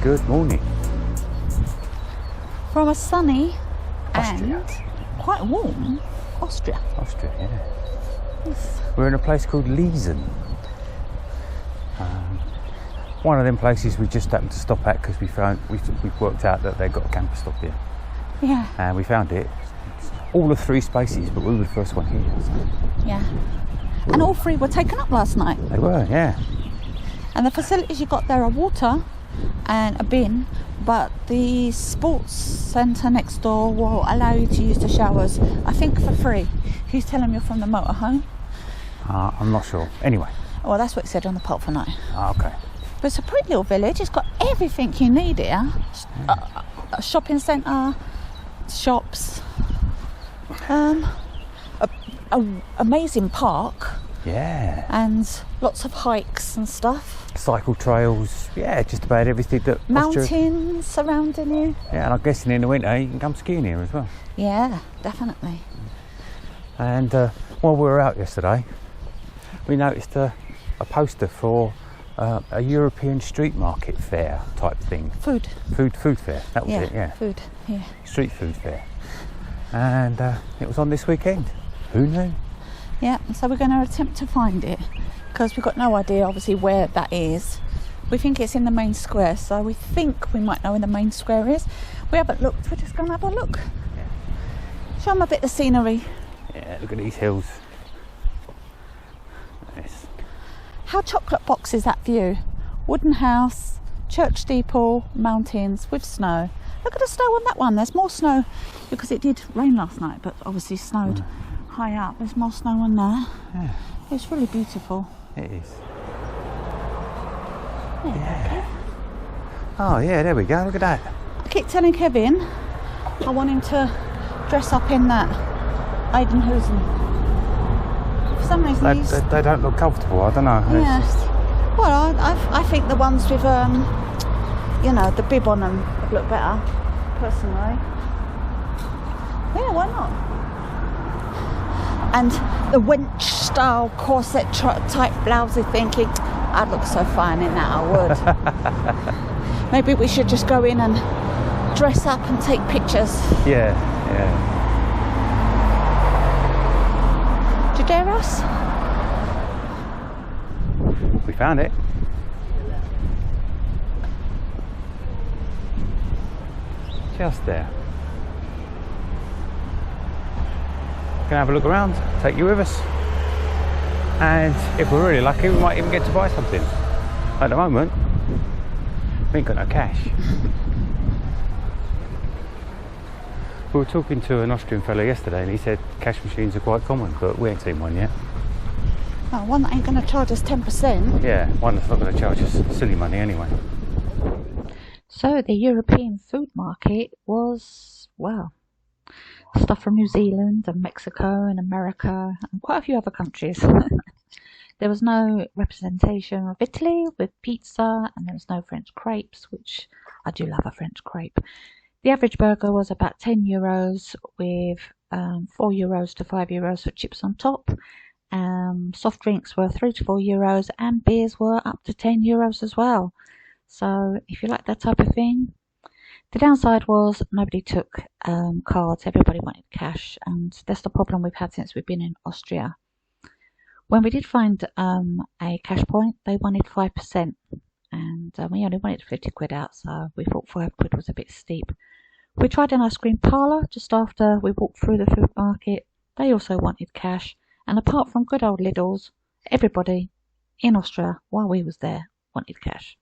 Good morning. From a sunny Austria. and quite warm Austria. Austria, yeah. Yes. We're in a place called Liesen. One of them places we just happened to stop at because we've worked out that they've got a camper stop here. Yeah. And we found it. It's all of 3 spaces, but we were the first one here. So. Yeah. And all 3 were taken up last night. They were, yeah. And the facilities you got there are water and a bin, but the sports centre next door will allow you to use the showers, I think for free. Who's telling you from the motorhome? I'm not sure. Anyway. Well, that's what it said on the pot for night. Okay. But it's a pretty little village. It's got everything you need here. A shopping centre, shops, amazing park. Yeah. And lots of hikes and stuff. Cycle trails. Yeah, just about everything that Mountains surrounding you. Yeah, and I'm guessing in the winter you can come skiing here as well. Yeah, definitely. And while we were out yesterday, we noticed a poster for a European street market fair type thing. Food fair. That was it. Yeah. Food. Yeah. Street food fair. And it was on this weekend. Who knew? Yeah. So we're going to attempt to find it because we've got no idea, obviously, where that is. We think it's in the main square, so we think we might know where the main square is. We haven't looked. We're just going to have a look. Yeah. Show them a bit of the scenery. Yeah. Look at these hills. Nice. How chocolate box is that view? Wooden house, church steeple, mountains with snow. Look at the snow on that one. There's more snow because it did rain last night, but obviously snowed high up. There's more snow on there. Yeah. It's really beautiful. It is. Yeah. Oh yeah, there we go. Look at that. I keep telling Kevin I want him to dress up in that Eidenhusen. For some reason they don't look comfortable. I don't know. Yes. Well, I think the ones with the bib on them would look better, personally. Yeah, why not? And the wench style corset type blousey, thinking I'd look so fine in that. I would. Maybe we should just go in and dress up and take pictures. Yeah. Do you dare us? We found it. Just there. Gonna have a look around, take you with us, and if we're really lucky we might even get to buy something. At the moment we ain't got no cash. We were talking to an Austrian fellow yesterday and he said cash machines are quite common, but we ain't seen one yet. Oh, one that ain't going to charge us 10%. Yeah, one that's not going to charge us silly money anyway. So the European food market was, well, stuff from New Zealand and Mexico and America and quite a few other countries. There was no representation of Italy with pizza, and there was no French crepes, which I do love a French crepe. The average burger was about €10 with €4 to €5 for chips on top. Soft drinks were €3 to €4 and beers were up to €10 as well. So if you like that type of thing. The downside was nobody took cards, everybody wanted cash, and that's the problem we've had since we've been in Austria. When we did find a cash point, they wanted 5%, and we only wanted 50 quid out, so we thought 5 quid was a bit steep. We tried an ice cream parlour just after we walked through the food market. They also wanted cash, and apart from good old Lidl's, everybody in Austria, while we was there, wanted cash.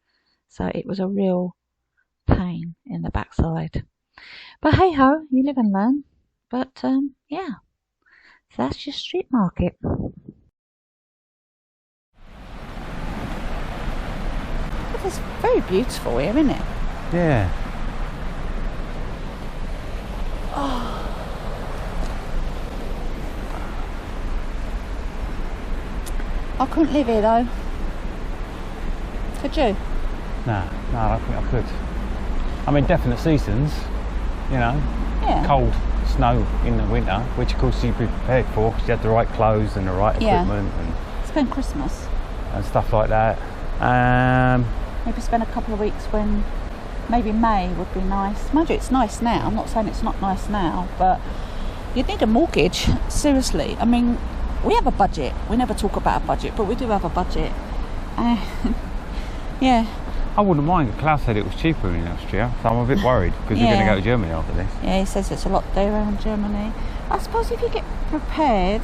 So it was a real pain in the backside. But hey ho, you live and learn. But yeah, so that's your street market. It's very beautiful here, isn't it? Yeah. Oh. I couldn't live here though. Could you? No, I don't think I could. I mean, definite seasons, you know, cold, snow in the winter, which of course you'd be prepared for because you had the right clothes and the right equipment and spend Christmas and stuff like that. Maybe spend a couple of weeks when maybe May would be nice. Mind you, it's nice now. I'm not saying it's not nice now, but you'd need a mortgage. Seriously. I mean, we have a budget. We never talk about a budget, but we do have a budget. Yeah. I wouldn't mind. Klaus said it was cheaper in Austria, so I'm a bit worried because we're going to go to Germany after this. Yeah, he says it's a lot dearer in Germany. I suppose if you get prepared,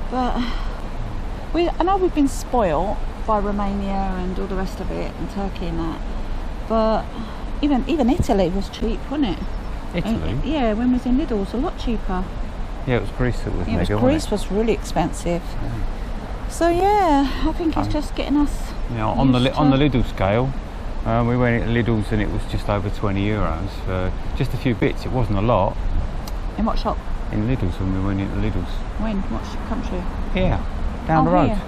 but I know we've been spoiled by Romania and all the rest of it, and Turkey and that, but even Italy was cheap, wasn't it? Italy? Yeah, when we was in Lidl, it was a lot cheaper. Yeah, it was Greece that was mega, Greece was really expensive. Yeah. So yeah, I think it's just getting us. On the Lidl scale, we went at Lidl's and it was just over €20 for just a few bits. It wasn't a lot. In what shop? In Lidl's, when we went into Lidl's. When? What country? Here, down the road. Here.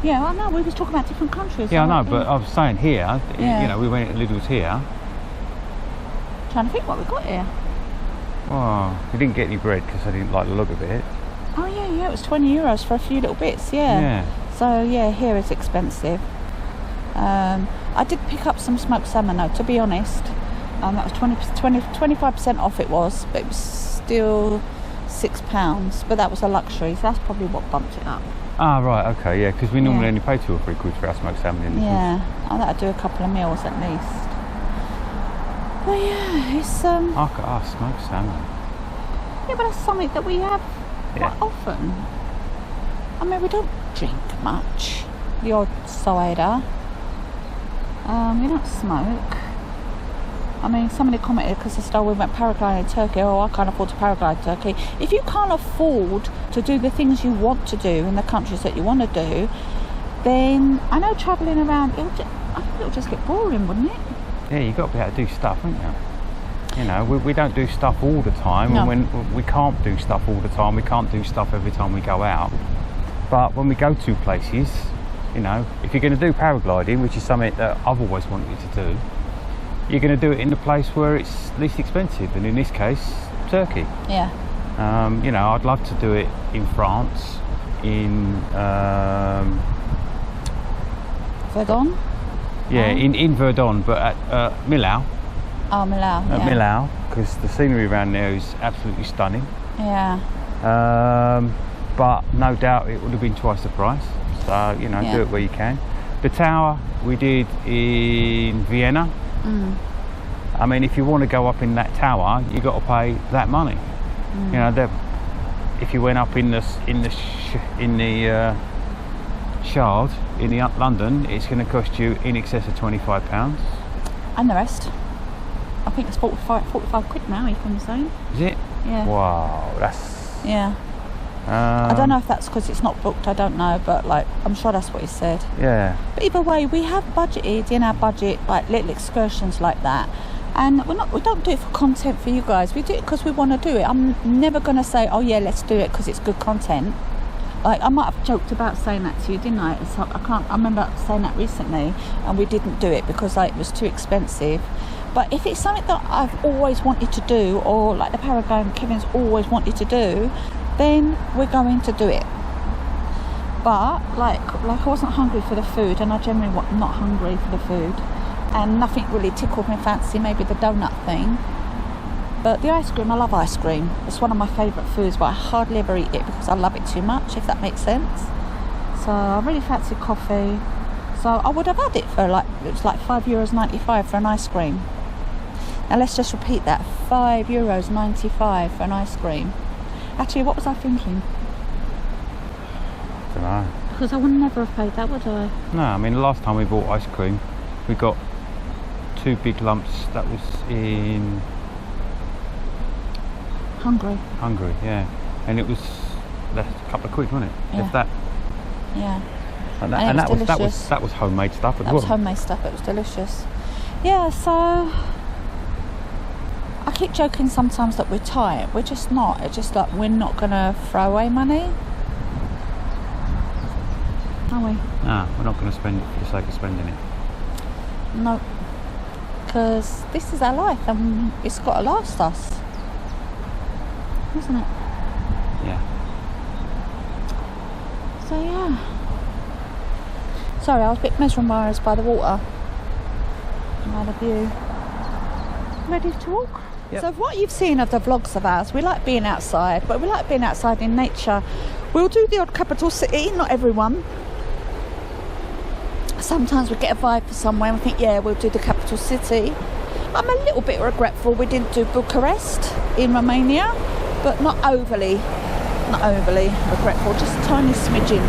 Yeah, I know. We was talking about different countries. Yeah, I know, but I was saying here. We went into Lidl's here. Trying to think what we got here. Oh, we didn't get any bread because I didn't like the look of it. Oh yeah, it was €20 for a few little bits. Yeah. So yeah, here it's expensive. I did pick up some smoked salmon though, to be honest. That was 25% off it was, but it was still £6. But that was a luxury, so that's probably what bumped it up. Ah, right, okay, yeah, because we normally only pay £2 or £3 for our smoked salmon. Yeah, I thought I'd do a couple of meals at least. But yeah, it's smoked salmon. Yeah, but that's something that we have quite often. I mean, we don't drink much. The odd cider. We don't smoke. I mean, somebody commented because we went paragliding in Turkey. Oh, I can't afford to paraglide in Turkey. If you can't afford to do the things you want to do in the countries that you want to do, then I know travelling around, I think it'll just get boring, wouldn't it? Yeah, you've got to be able to do stuff, haven't you? You know, we don't do stuff all the time, no. And when we can't do stuff all the time, we can't do stuff every time we go out. But when we go to places, you know, if you're going to do paragliding, which is something that I've always wanted to do, you're going to do it in the place where it's least expensive, and in this case, Turkey. Yeah. You know, I'd love to do it in France, in Verdun? Yeah, in Verdun, but at Millau. Oh, Millau. At Millau, because the scenery around there is absolutely stunning. Yeah. But no doubt it would have been twice the price. So, you know, do it where you can. The tower we did in Vienna. I mean, if you want to go up in that tower, you got to pay that money. You know, if you went up in the Shard in London, it's going to cost you in excess of £25. And the rest. I think it's 45 quid now, if I'm saying. Is it? Yeah. Wow, that's. Yeah. I don't know if that's because it's not booked, I don't know, but like I'm sure that's what he said. Yeah. But either way, we have budgeted in our budget like little excursions like that, and we don't do it for content for you guys. We do it because we want to do it. I'm never going to say, oh yeah, let's do it because it's good content. Like I might have joked about saying that to you, didn't I? So I remember saying that recently, and we didn't do it because like it was too expensive. But if it's something that I've always wanted to do, or like the paragliding Kevin's always wanted to do, then we're going to do it. But like I wasn't hungry for the food, and I generally not hungry for the food, and nothing really tickled my fancy, maybe the donut thing. But the ice cream, I love ice cream. It's one of my favourite foods, but I hardly ever eat it because I love it too much, if that makes sense. So I really fancy coffee. So I would have had it for it was like €5.95 for an ice cream. Now let's just repeat that, €5.95 for an ice cream. Actually, what was I thinking? I don't know. Because I would never have paid that, would I? No, I mean the last time we bought ice cream, we got 2 big lumps. That was in Hungary, yeah. And it was a couple of quid, wasn't it? Yeah. If that. Yeah. And that was homemade stuff as well. That was homemade stuff. It was delicious. Yeah. So I keep joking sometimes that we're tight. We're just not. It's just like we're not gonna throw away money, are we? No, we're not gonna spend it for the sake of spending it. No, because this is our life and it's got to last us, isn't it? Yeah. So yeah. Sorry, I was a bit mesmerised by the water and by the view. ready to walk? Yep. So what you've seen of the vlogs of ours, we like being outside, but we like being outside in nature. We'll do the odd capital city, not everyone. Sometimes we get a vibe for somewhere and we think, yeah, we'll do the capital city. I'm a little bit regretful we didn't do Bucharest in Romania, but not overly regretful, just a tiny smidgen.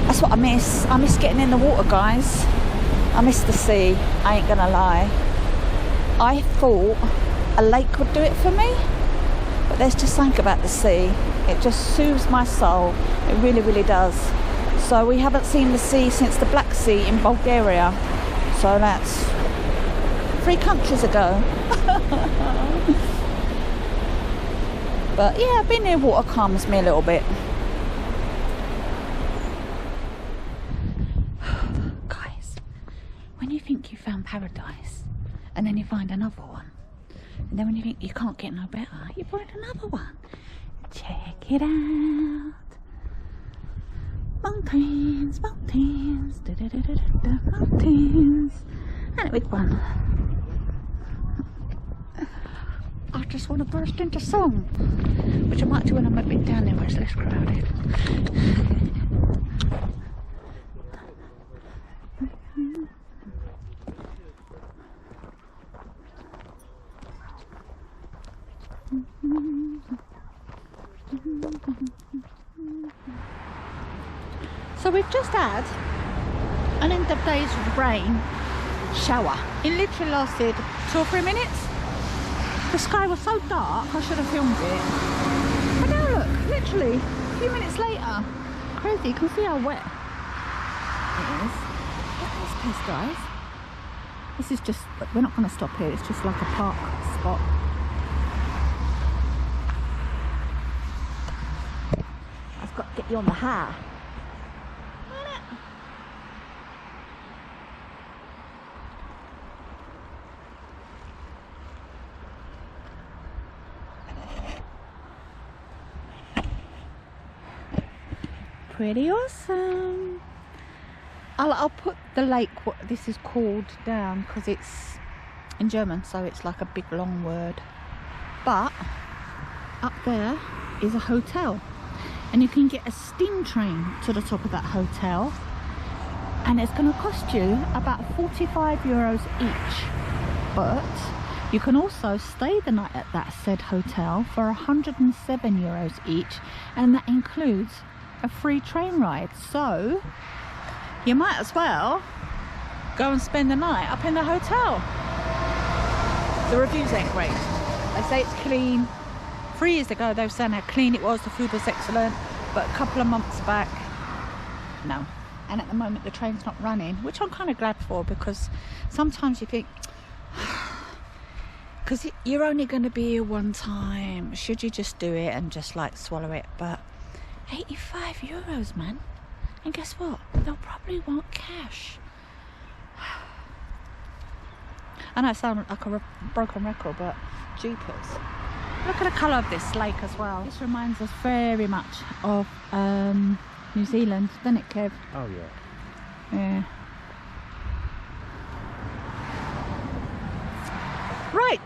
That's what I miss. I miss getting in the water, guys. I miss the sea, I ain't gonna lie. I thought a lake would do it for me, but there's just something about the sea. It just soothes my soul. It really, really does. So we haven't seen the sea since the Black Sea in Bulgaria. So that's 3 countries ago. But yeah, being near water calms me a little bit. Guys, when you think you found paradise, and then you find another one, and then when you think you can't get no better, you find another one. Check it out. Mountains, mountains, mountains. And with one. I just want to burst into song, which I might do when I'm a bit down there where it's less crowded. So we've just had an end of days rain shower. It literally lasted 2 or 3 minutes. The sky was so dark, I should have filmed it. But now look, literally a few minutes later, crazy, you can see how wet it is. Look at this place, guys. This is just, we're not going to stop here, it's just like a park spot. I've got to get you on the hair. Pretty awesome. I'll put the lake, what this is called, down because it's in German, so it's like a big long word. But up there is a hotel, and you can get a steam train to the top of that hotel, and it's going to cost you about 45 euros each. But you can also stay the night at that said hotel for 107 euros each, and that includes a free train ride. So you might as well go and spend the night up in the hotel. The reviews ain't great. They say it's clean. 3 years ago they were saying how clean it was, the food was excellent, but a couple of months back, no. And at the moment the train's not running, which I'm kind of glad for, because sometimes you think, because you're only going to be here one time, should you just do it and just like swallow it? But 85 euros, man. And guess what? They'll probably want cash. I know I sound like a broken record, but jeepers. Look at the colour of this lake as well. This reminds us very much of New Zealand, doesn't it, Kev? Oh, yeah. Yeah. Right.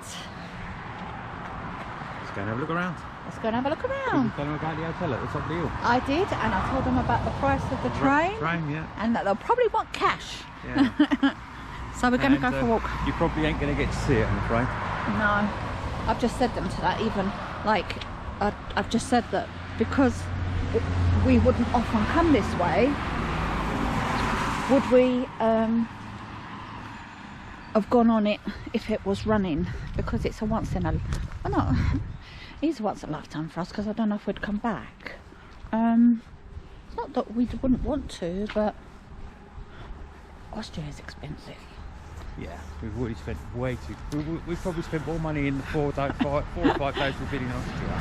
Let's go and have a look around. Let's go and have a look around. Tell them about the hotel at the top of the hill. I did, and I told them about the price of the train. Yeah. And that they'll probably want cash. Yeah. So we're going to go for a walk. You probably ain't going to get to see it, I'm afraid. No. I've just said them to that, even. Like, I've just said that because we wouldn't often come this way, would we have gone on it if it was running? Because it's a once in a... Well, no. It is once in a lifetime for us, because I don't know if we'd come back. It's not that we wouldn't want to, but Austria is expensive. Yeah, we've already spent way too... We've probably spent more money in the 4 or 5 days we've been in Austria.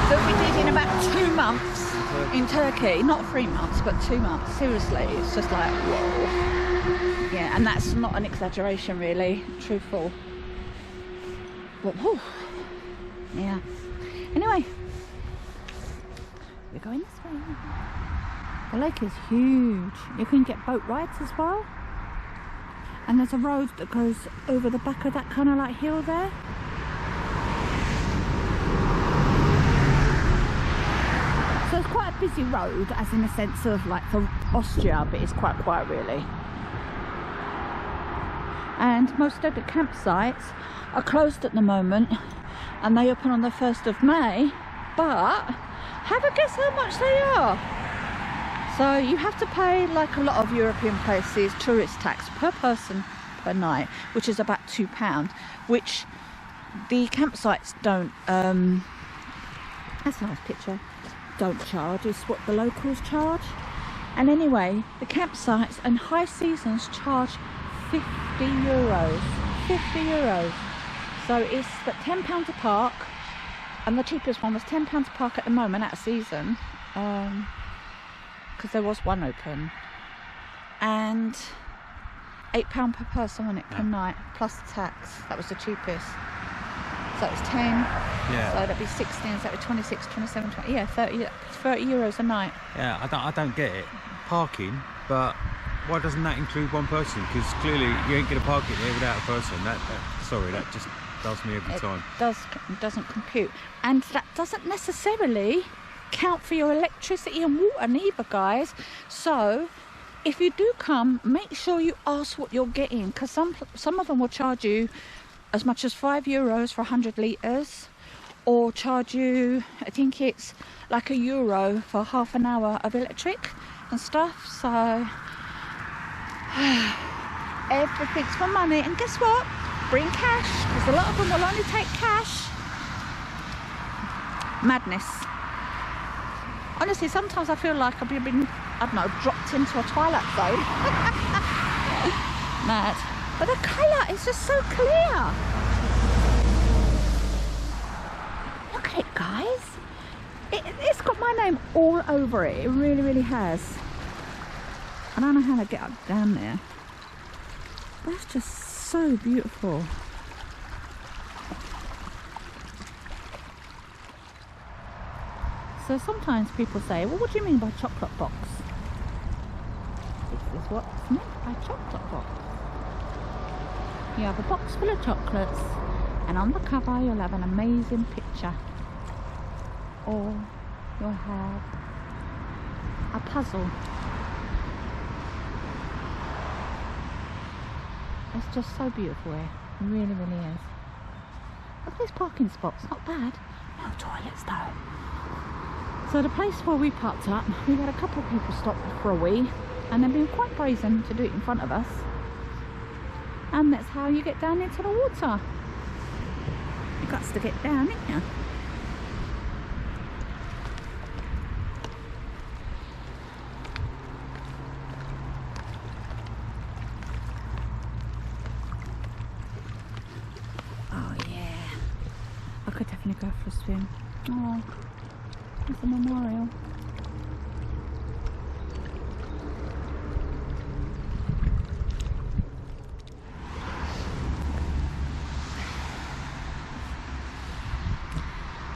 So we did in about 2 months in Turkey. Not 3 months, but 2 months. Seriously, it's just like, whoa. Yeah, and that's not an exaggeration, really. Truthful. But, whew. Yeah. Anyway, we're going this way. The lake is huge. You can get boat rides as well. And there's a road that goes over the back of that kind of like hill there. So it's quite a busy road, as in a sense of like for Austria, but it's quite quiet really. And most of the campsites are closed at the moment, and they open on the 1st of May, but have a guess how much they are. So you have to pay, like a lot of European places, tourist tax per person per night, which is about £2, which the campsites don't, that's a nice picture, don't charge. It's what the locals charge. And anyway, the campsites and high seasons charge €50. €50. So it's but £10 a park, and the cheapest one was £10 a park at the moment at a season, because there was one open, and £8 per person on it per night, plus the tax. That was the cheapest. So it was 10. Yeah. So that'd be 16. So that'd be 26, 27, 20. Yeah, 30 euros a night. Yeah, I don't get it. Parking, but why doesn't that include one person? Because clearly you ain't gonna park it there without a person. Sorry, that just does me every time. Doesn't compute, and that doesn't necessarily count for your electricity and water neither, guys. So if you do come, make sure you ask what you're getting, because some of them will charge you as much as €5 for 100 litres, or charge you, I think it's like €1 for half an hour of electric and stuff. So everything's for money. And guess what? Bring cash, because a lot of them will only take cash. Madness. Honestly, sometimes I feel like I've been, I don't know, dropped into a twilight zone. Mad. But the colour is just so clear. Look at it, guys. It's got my name all over it. It really, really has. I don't know how to get up down there. That's just so beautiful. So sometimes people say, well, what do you mean by chocolate box? This is what's meant by chocolate box. You have a box full of chocolates, and on the cover you'll have an amazing picture, or you'll have a puzzle. It's just so beautiful here. It really, really is. Look at these parking spots, not bad. No toilets though. So the place where we parked up, we had a couple of people stop for a wee, and they've been quite brazen to do it in front of us. And that's how you get down into the water. You've got to get down, ain't you? Oh yeah. I could definitely go for a swim. Oh, there's a memorial.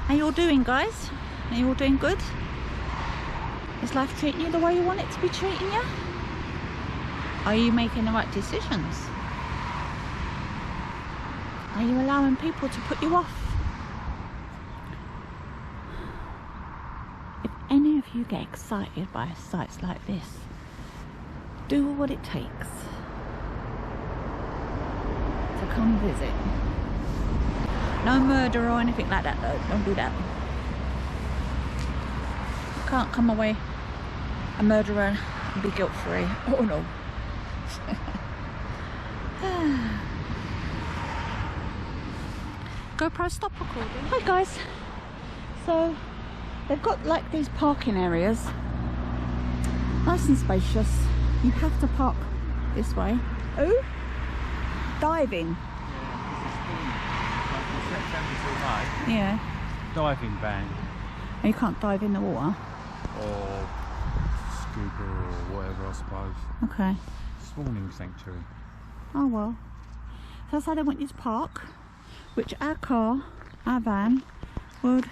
How you all doing, guys? Are you all doing good? Is life treating you the way you want it to be treating you? Are you making the right decisions? Are you allowing people to put you off? If any of you get excited by sites like this, do what it takes to come visit. No murder or anything like that though, don't do that. You can't come away a murderer and be guilt free. Oh no. GoPro, stop recording. Hi guys. So they've got like these parking areas, nice and spacious. You have to park this way. Oh, diving. Yeah. Diving ban. And you can't dive in the water? Or scuba or whatever, I suppose. Okay. Spawning sanctuary. Oh well. So that's how they want you to park, which our car, our van, would...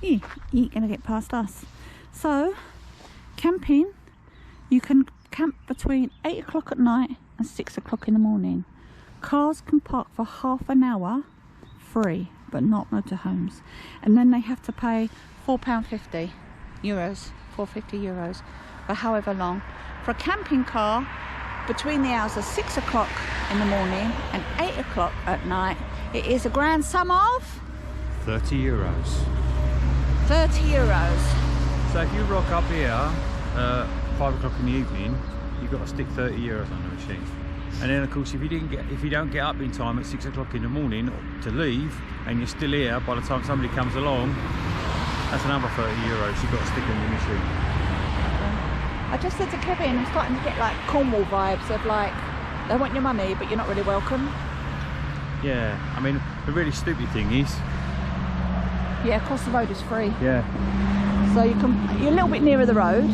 You ain't gonna get past us. So, camping, you can camp between 8 o'clock at night and 6 o'clock in the morning. Cars can park for half an hour free, but not motorhomes. And then they have to pay €4.50, €4.50 for however long. For a camping car, between the hours of 6 o'clock in the morning and 8 o'clock at night, it is a grand sum of €30. €30. So if you rock up here 5 o'clock in the evening, you've got to stick €30 on the machine. And then of course if you don't get up in time at 6 o'clock in the morning to leave, and you're still here by the time somebody comes along, that's another €30 you've got to stick on your machine. I just said to Kevin, I'm starting to get like Cornwall vibes of like, they want your money but you're not really welcome. Yeah, I mean the really stupid thing is, yeah, across the road is free. yeah, so you're a little bit nearer the road,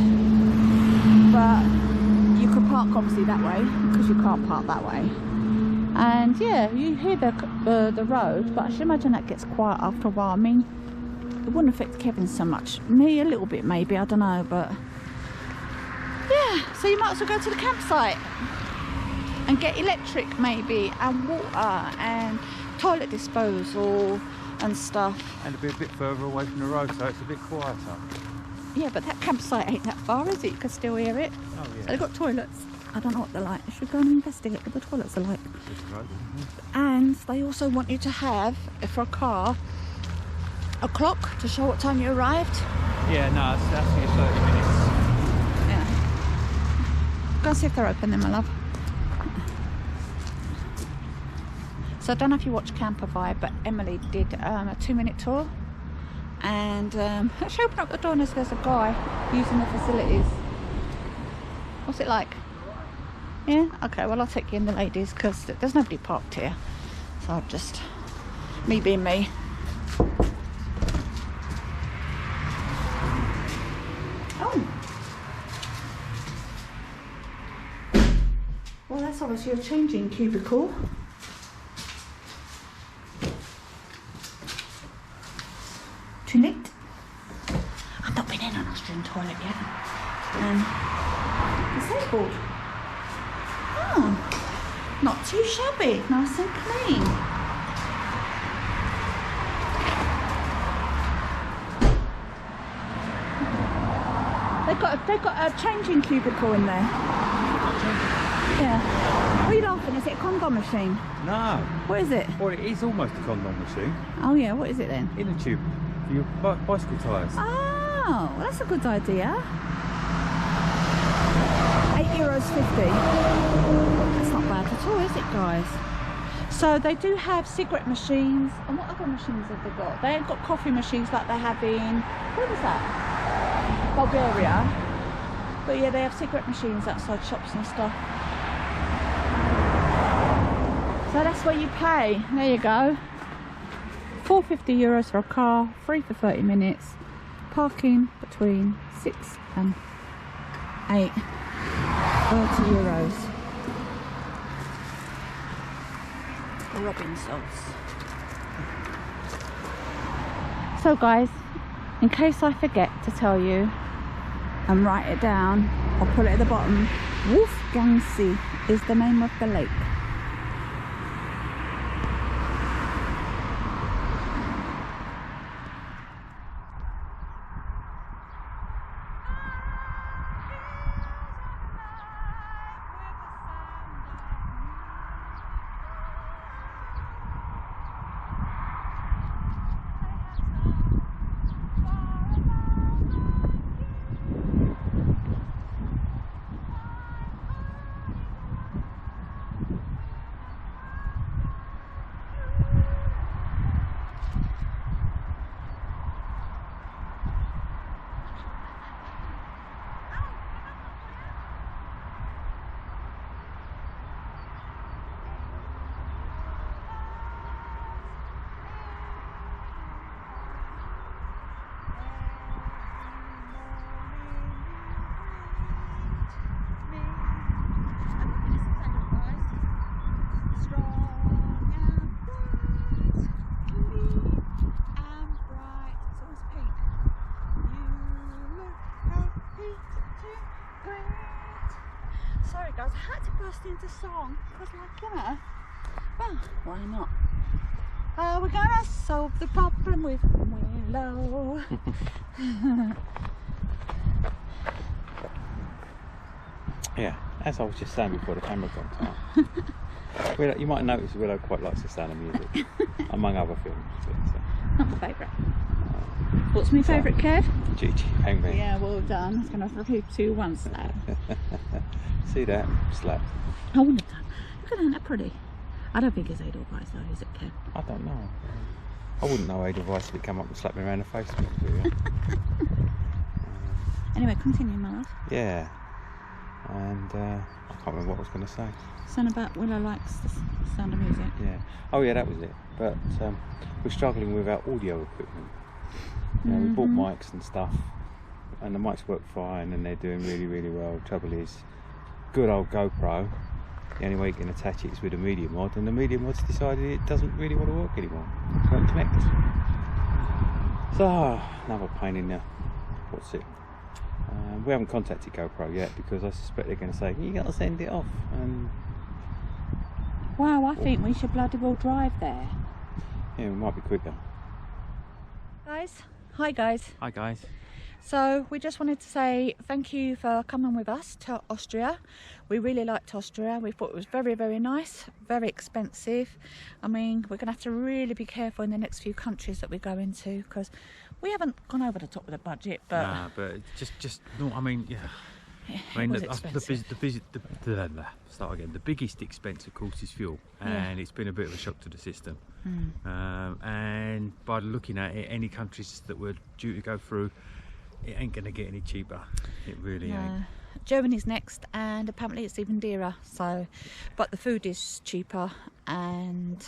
but you can park obviously that way because you can't park that way. And yeah, you hear the road, but I should imagine that gets quiet after a while. I mean, it wouldn't affect Kevin so much, me a little bit maybe, I don't know, but yeah, so you might as well go to the campsite and get electric maybe, and water and toilet disposal and stuff. and a bit further away from the road, so it's a bit quieter. Yeah, but that campsite ain't that far, is it? You can still hear it. Oh yeah. So they've got toilets. I don't know what they're like. I should go and investigate what the toilets are like. Right. And they also want you to have, for a car, a clock to show what time you arrived. Yeah, no, that's your 30 minutes. Yeah. Go and see if they're open then, my love. So I don't know if you watch Camper Vibe, but Emily did a 2-minute tour. And she opened up the door and there's a guy using the facilities. What's it like? Yeah? Okay, well I'll take you in the ladies because there's nobody parked here. So I'll just, me being me. Oh! Well, that's obviously a changing cubicle. Toilet. I've not been in an Austrian toilet yet. Disabled. Oh, not too shabby, nice and clean. They've got a changing cubicle in there. Yeah. What are you laughing? Is it a condom machine? No. What is it? Well, it is almost a condom machine. Oh yeah, what is it then? In a tube. For your bicycle tyres. Oh, well, that's a good idea. €8.50. That's not bad at all, is it, guys? So they do have cigarette machines. And what other machines have they got? They ain't got coffee machines like they have in, where was that? Bulgaria. But yeah, they have cigarette machines outside shops and stuff. So that's where you pay. There you go. €4.50 for a car, free for 30 minutes. Parking between 6 and 8. €30. Robbing sods. So guys, in case I forget to tell you and write it down, I'll put it at the bottom. Wolfgangsee is the name of the lake. sorry guys, I had to burst into song because, like, you know, well, why not? We're gonna solve the problem with Willow. Yeah, as I was just saying before the camera got on. Willow, you might notice Willow quite likes the sound of music, among other things. So. Not my favourite. What's my favourite, Kev? Gigi, hang me. Yeah, well done. It's going to repeat 2 once now. See that? Slaps. I wouldn't have done. Look at that, they're pretty. I don't think it's Edelweiss though, is it, Kev? I don't know. I wouldn't know Edelweiss if it come up and slapped me around the face. Anyway, continue, my love. Yeah. And I can't remember what I was going to say. Something about Willow likes the sound of music. Yeah. Oh yeah, that was it. But we're struggling with our audio equipment. You know, we bought mics and stuff, and the mics work fine, and they're doing really, really well. The trouble is, good old GoPro, the only way you can attach it is with a media mod, and the media mod's decided it doesn't really want to work anymore. It won't connect. So, another pain in the what's it? We haven't contacted GoPro yet because I suspect they're going to say, you got to send it off. And wow, I think we should bloody well drive there. Yeah, it might be quicker. Guys, hi guys. Hi guys. So we just wanted to say thank you for coming with us to Austria. We really liked Austria. We thought it was very, very nice, very expensive. I mean, we're going to have to really be careful in the next few countries that we go into because we haven't gone over the top of the budget. But nah, but just no. I mean, yeah. I mean, the biggest expense, of course, is fuel, and it's been a bit of a shock to the system. And by looking at it, any countries that we're due to go through, it ain't going to get any cheaper. It really ain't. Germany's next, and apparently it's even dearer. So, but the food is cheaper, and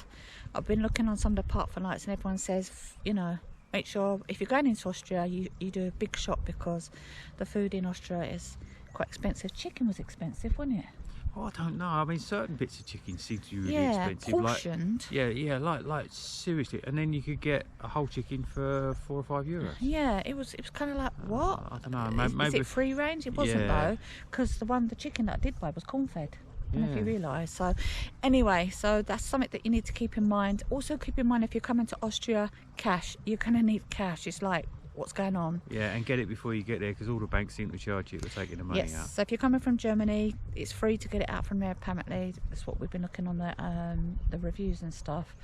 I've been looking on some of the park for nights, and everyone says, you know, make sure if you're going into Austria, you do a big shop because the food in Austria is quite expensive. Chicken was expensive, wasn't it? Oh, I don't know. I mean, certain bits of chicken seem to be really expensive. Portioned. Like, like seriously. And then you could get a whole chicken for €4 or €5. Yeah, it was kind of like, what? I don't know. Maybe is it free range? It wasn't though, because the chicken that I did buy was corn fed. I don't know if you realise. So anyway, so that's something that you need to keep in mind. Also keep in mind if you're coming to Austria, cash. You're going to need cash. It's like, what's going on? Yeah, and get it before you get there because all the banks seem to charge you for taking the money out. So if you're coming from Germany, it's free to get it out from there. Apparently, that's what we've been looking on the reviews and stuff.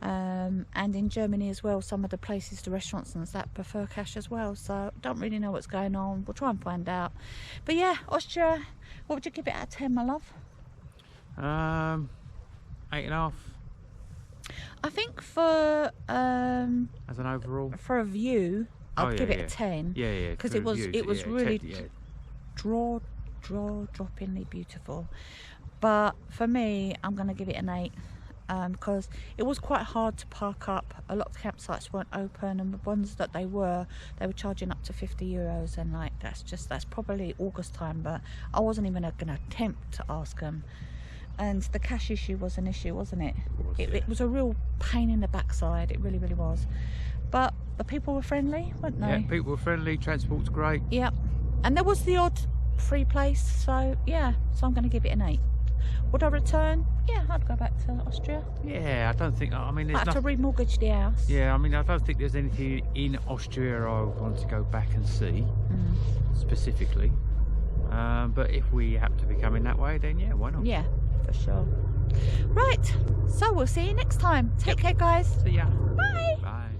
And in Germany as well, some of the places, the restaurants and that prefer cash as well. So don't really know what's going on. We'll try and find out. But yeah, Austria. What would you give it out of 10, my love? 8.5. I think for as an overall, for a view, I'd give it a 10. Yeah, because it was really jaw-droppingly beautiful. But for me, I'm going to give it an 8 because it was quite hard to park up. A lot of campsites weren't open, and the ones that they were charging up to €50, and like that's probably August time. But I wasn't even going to attempt to ask them. And the cash issue was an issue, wasn't it? It was a real pain in the backside. It really, really was. But the people were friendly, weren't they? Yeah, people were friendly. Transport's great. Yep. And there was the odd free place. So yeah. So I'm going to give it an 8. Would I return? Yeah, I'd go back to Austria. Yeah, I don't think. I mean, there's I have to remortgage the house. Yeah, I mean, I don't think there's anything in Austria I would want to go back and see specifically. But if we happen to be coming that way, then yeah, why not? Yeah. For sure. Right, so we'll see you next time. Take care, guys. See ya. Bye. Bye.